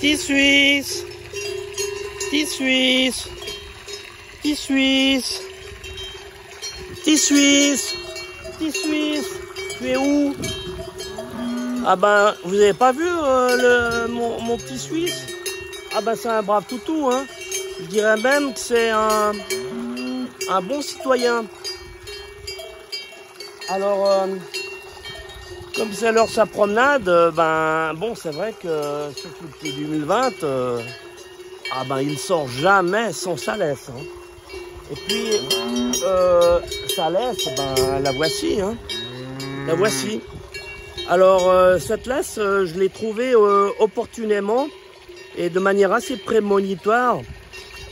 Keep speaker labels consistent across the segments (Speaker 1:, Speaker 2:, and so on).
Speaker 1: Petit Suisse. Petit Suisse. Petit Suisse. Petit Suisse. Petit Suisse. Tu es où? Ah ben, vous avez pas vu mon petit Suisse? Ah ben, c'est un brave toutou, hein. Je dirais même que c'est un bon citoyen. Alors, comme c'est l'heure de sa promenade, ben bon, c'est vrai que surtout depuis 2020, ah ben il sort jamais sans sa laisse. Hein. Et puis sa laisse, ben la voici, hein. La voici. Alors cette laisse, je l'ai trouvée opportunément et de manière assez prémonitoire.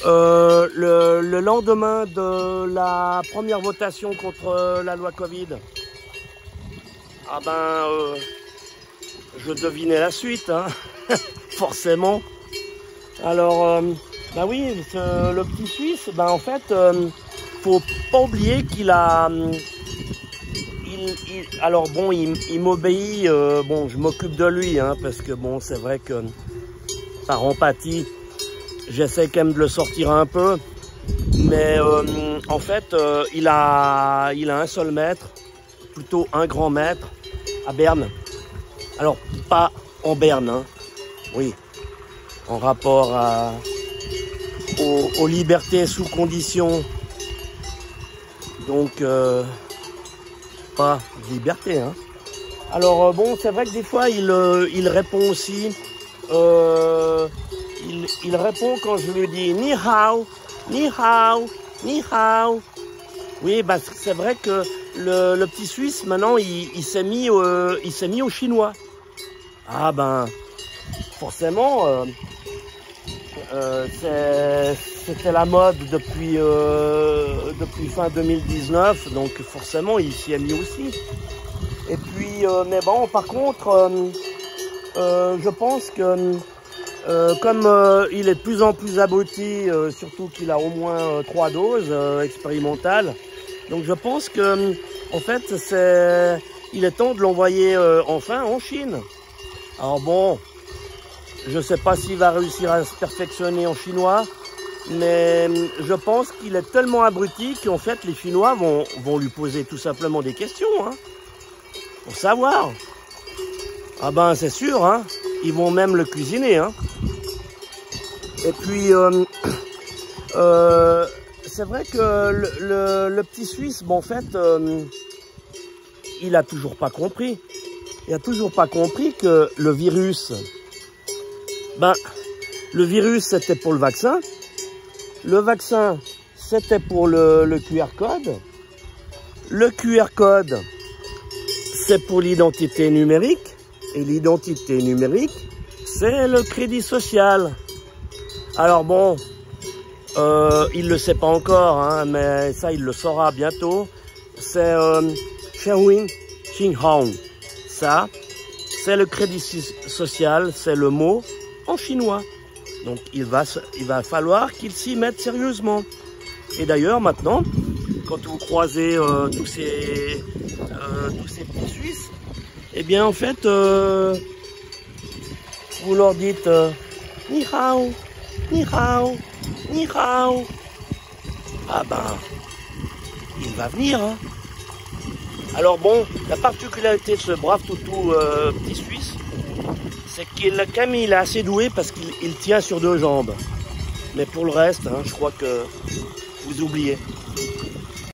Speaker 1: Le lendemain de la première votation contre la loi Covid, ah ben, je devinais la suite, hein, forcément. Alors, ben oui, le petit Suisse, ben en fait, faut pas oublier qu'il a, alors bon, il m'obéit, bon, je m'occupe de lui, hein, parce que bon, c'est vrai que par empathie, j'essaie quand même de le sortir un peu, mais en fait, il a un seul maître, plutôt un grand maître, à Berne. Alors, pas en Berne, hein. Oui, en rapport aux libertés sous condition, donc pas liberté, hein. Alors bon, c'est vrai que des fois, il répond aussi. Il répond quand je lui dis ni hao, ni hao, ni hao. Oui, bah c'est vrai que le petit Suisse maintenant il s'est mis au chinois. Ah ben forcément c'était la mode depuis fin 2019, donc forcément il s'y est mis aussi. Et puis mais bon, par contre je pense que comme il est de plus en plus abruti, surtout qu'il a au moins 3 doses expérimentales, donc je pense que en fait il est temps de l'envoyer enfin en Chine. Alors bon, je sais pas s'il va réussir à se perfectionner en chinois, mais je pense qu'il est tellement abruti qu'en fait les Chinois vont lui poser tout simplement des questions, hein, pour savoir. Ah ben c'est sûr, hein. Ils vont même le cuisiner, hein. Et puis, c'est vrai que le petit Suisse, bon, en fait, il a toujours pas compris. Il a toujours pas compris que le virus, ben, le virus, c'était pour le vaccin. Le vaccin, c'était pour le QR code. Le QR code, c'est pour l'identité numérique. Et l'identité numérique, c'est le crédit social. Alors bon, il le sait pas encore, hein, mais ça, il le saura bientôt. C'est Xiaoying Xinhong. Ça, c'est le crédit social, c'est le mot en chinois. Donc, il va falloir qu'il s'y mette sérieusement. Et d'ailleurs, maintenant, quand vous croisez tous ces petits Suisses, eh bien, en fait, vous leur dites ni hao, ni hao, ni hao. Ah ben, il va venir, hein. Alors bon, la particularité de ce brave toutou petit Suisse, c'est qu'il est assez doué parce qu'il tient sur 2 jambes. Mais pour le reste, hein, je crois que vous oubliez.